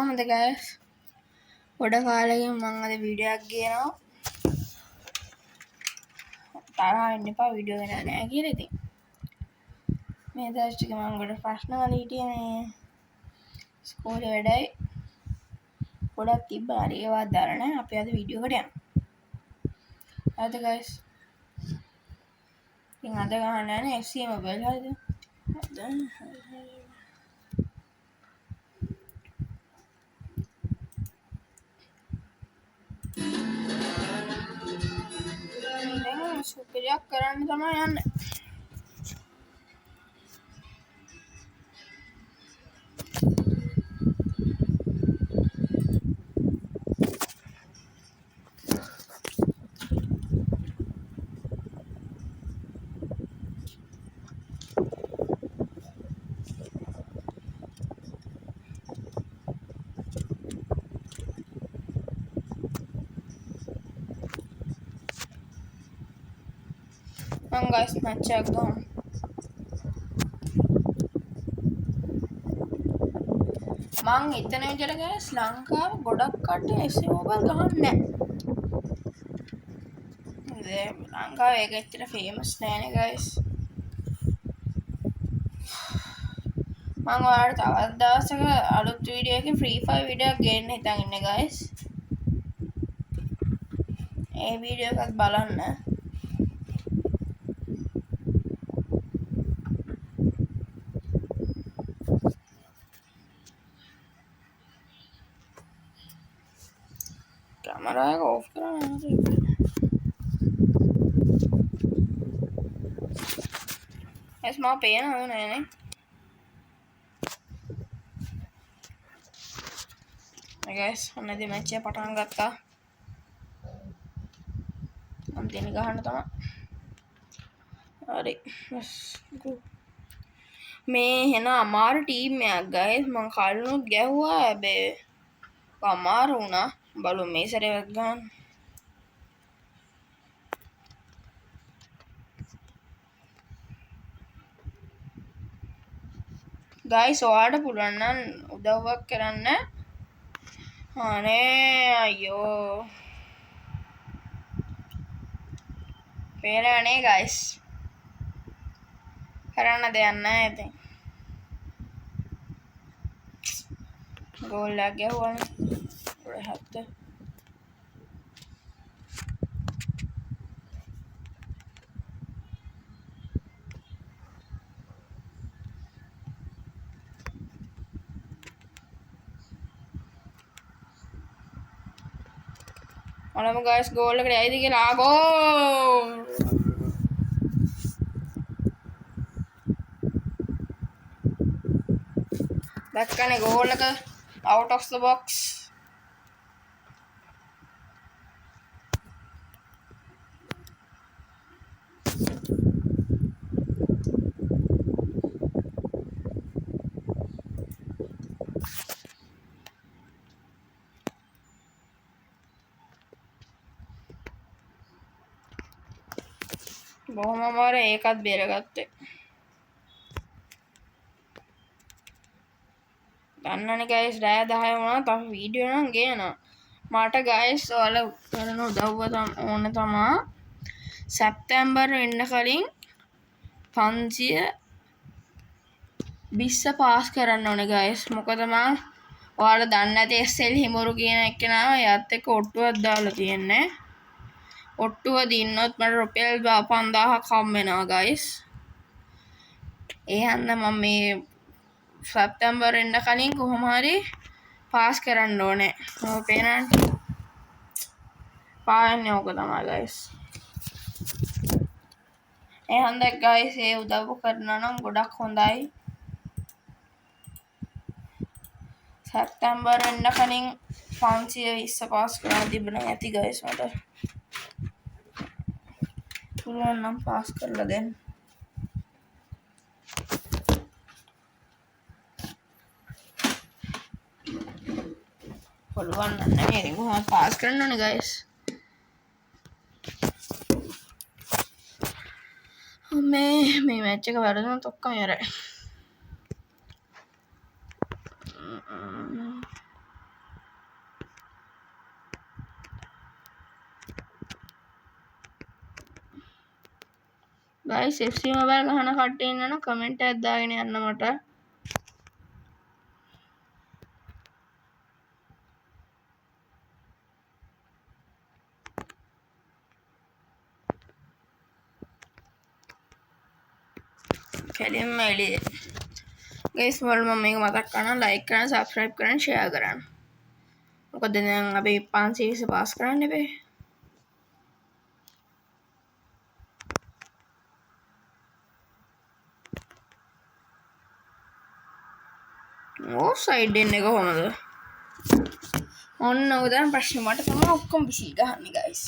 කොහොමද guys? ගොඩ කාලෙකින් මම අද වීඩියෝ එකක් ගේනවා. තරහ වෙන්න එපා වීඩියෝ ගෙන නැහැ කියලා ඉතින්. මේ දවස් ටික මම ගොඩ ප්‍රශ්න වල හිටියේ මේ ඉස්කෝලේ වැඩයි. ගොඩක් තිබ්බා හරි ඒවා දාලා නැහැ. අපි අද වීඩියෝ එකට යනවා. හරිද guys? ඉතින් අද ගහන්න යන්නේ FC Mobile හරිද? දැන් සුපිරියක් කරන්න තමයි යන්නේ. මම guys match එකක් ගමු. මං හිතන විදිහට guys ලංකාව ගොඩක් කට්ටිය FC Mobile ගහන්නේ නැහැ. ලංකාව ඒක ඇත්තට famous නෑනේ guys. මම ඔයාලට තවත් දවසක අලුත් වීඩියෝ එකකින් Free Fire වීඩියෝ එකක් ගේන්න හිතන් ඉන්නේ guys. ඒ වීඩියෝ එකත් බලන්න. कैमरा है ऑफ कराना है इसमें पेन है नहीं guys हमने दी मैच पठान करता हम दिन गहන්න තමයි හරි බස් මේ එන අමාරු ටීම් එකක් guys මම කලිනුත් ගැහුවා හැබැයි අමාරු වුණා බලමු මේ සැරේවත් ගන්න guys ඔයාලට පුළුවන් නම් උදව්වක් කරන්න අනේ අයියෝ පේනවනේ guys කරන්න දෙයක් නැහැ ඉතින් ගෝල් එකක් ගැහුවානේ ඔය හැත්ත බලමු guys ගෝල් එකට යයිද කියලා ගෝල් දැක්කනේ ගෝල් එක out of the box බොහොම අමාරු ඒකත් බේරගත්තේ දන්නවනේ guys රෑ 10 වුණා තව වීඩියෝ නම් ගේනවා මට guys ඔයාලා කරන උදව්ව ඕන තමා සැප්තැම්බර් වෙන්න කලින් 520 පාස් කරන්න ඕනේ guys මොකද මම ඔයාලා දන්නේ නැති SL හිමුරු කියන එක්කෙනාව යත් එක්ක ඔට්ටුවක් දාලා තියෙන්නේ ඔට්ටුව දින්නොත් මට රුපියල් 5000ක් හම් වෙනවා guys ඒ හන්ද මම මේ සැප්තැම්බර් එන්න කලින් කොහොම හරි පාස් කරන්න ඕනේ ඔය පේනවනේ පාන්නේ ඕක තමයි guys ඒ හන්ද guys ඒ උදව් කරනවා නම් ගොඩක් හොඳයි සැප්තැම්බර් එන්න කලින් 520 පාස් කරලා තිබුණා ඇති guys මට පුළුවන් නම් පාස් කරලා දෙන්න පුළුවන් නම් නෙමෙයි කොහොමද පාස් කරන්න ඕනේ guys මේ මැච් එක වැරදුනොත් ඔක්කොම ඉවරයි ගයිස් FC මොබයිල් ගහන කට්ටිය ඉන්නවනම් කමෙන්ට් එකක් දාගෙන යන්න මට. කෙලින්ම එළිය. ගයිස් වල මම මේක මතක් කරනවා ලයික් කරන්න, සබ්ස්ක්‍රයිබ් කරන්න, ෂෙයා කරන්න. මොකද දැන් අපි 520 පාස් කරන්න බෑ. ඕ සයිඩ් එක කොහමද? ඔන්න ඔය දැන් ප්‍රශ්නේ මට තමයි ඔක්කොම විසිල් ගහන්නේ ගයිස්.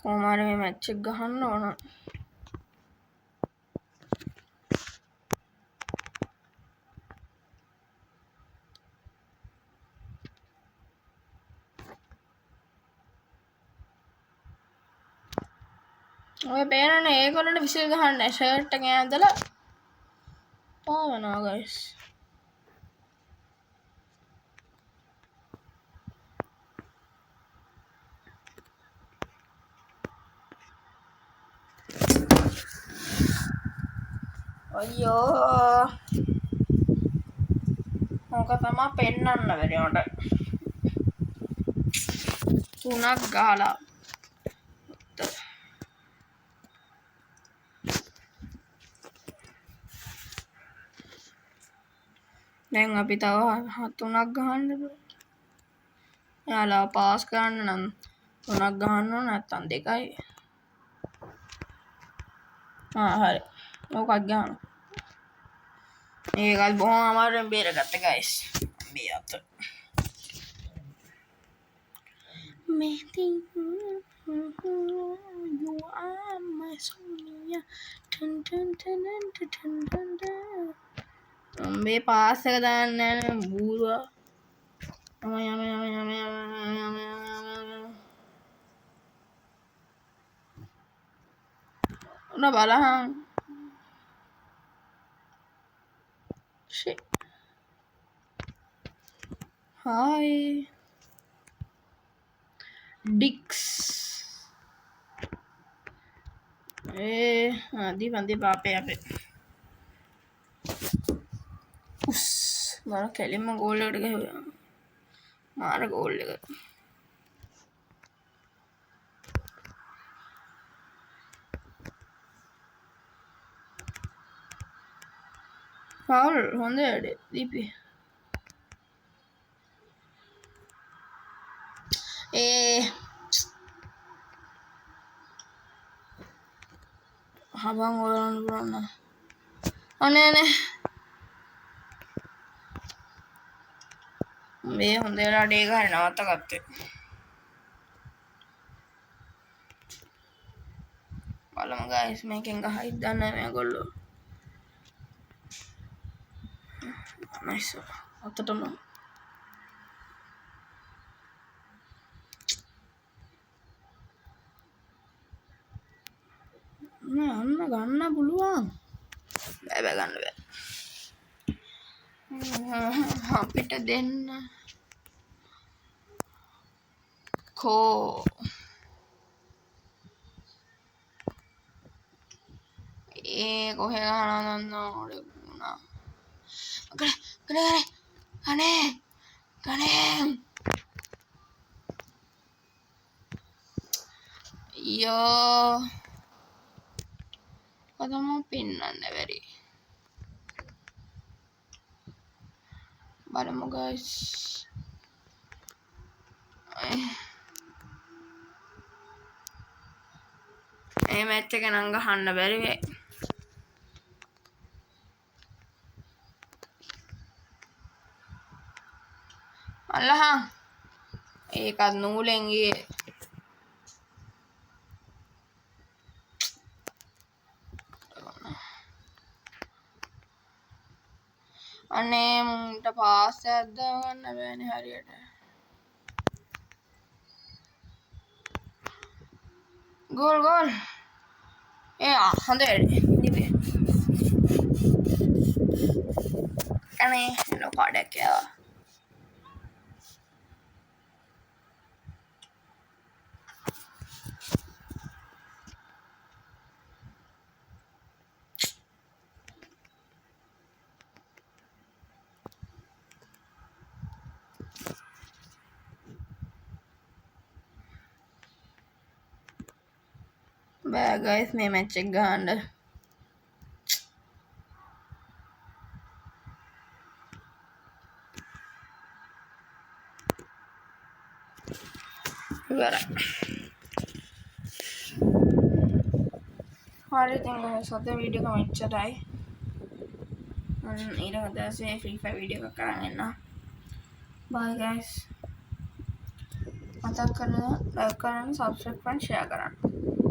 කොහොම හරි මේ මැච් එක ගහන්න ඕන. ඔය පේනනේ ඒගොල්ලන්ට විසිල් ගහන්න ෂර්ට් එක ඇඳලා පාවනවා ගයිස්. අයියෝ මොක තමයි පෙන්නන්න බැරි මට. 3ක් ගහලා දැන් අපි තව 3ක් ගහන්න බෑ. යාලා පාස් කරන්න නම් 3ක් ගහන්න ඕන නැත්තම් 2යි. හරි. ඕකක් ගහන්න. ඒකත් බොහොම අමාරුවෙන් බේරගත්ත ගයිස්. මේ අත. You are my sonia. මේ පාස් එක දාන්න නෑ බූරුවා. යම උන බලහන්. shit. hi dicks. दी बापे पे उस मारा खेली में गोल लड़ गए हुए मारा गोल लगा फाउल होंदे अड़े दीपी ए habang orang berana aneh මේ හොඳ වෙලා ඩේ ගහලා නවත්ත ගත්තේ. බලමු ගයිස් මේකෙන් ගහයිද දන්නේ නැහැ මේගොල්ලෝ. නයිස්. අතටම අන්න ගන්න පුළුවන්. බෑ ගන්න බෑ. අපිට දෙන්න කෝ ඒ කොහේ ගහනවා නෝඩේ වුණා. කනේ යෝ කදම පින්නන්න බැරි. බලමු ගයිස්. මේ මැච් එක නම් ගහන්න බැරි වෙයි. අල්ලහා ඒකත් නූලෙන් ගියේ. අනේ මුන්ට පාස් එකක් දාගන්න බෑනේ හරියට. ගෝල් හොඳ වැඩේ අනේ ලොකාඩක් කියලා බෑ ගයිස් මේ මැච් එක ගහන්න ඉවරයි හරි ඉතින් ගයිස් අද වීඩියෝ එක මෙච්චරයි ඊළඟ දවසේ ෆ්‍රී ෆයර් වීඩියෝ එකක් කරන් එන්න බයි ගයිස් මතක් කරලා ලයික් කරන්න සබ්ස්ක්‍රයිබ් කරන්න ෂෙයා කරන්න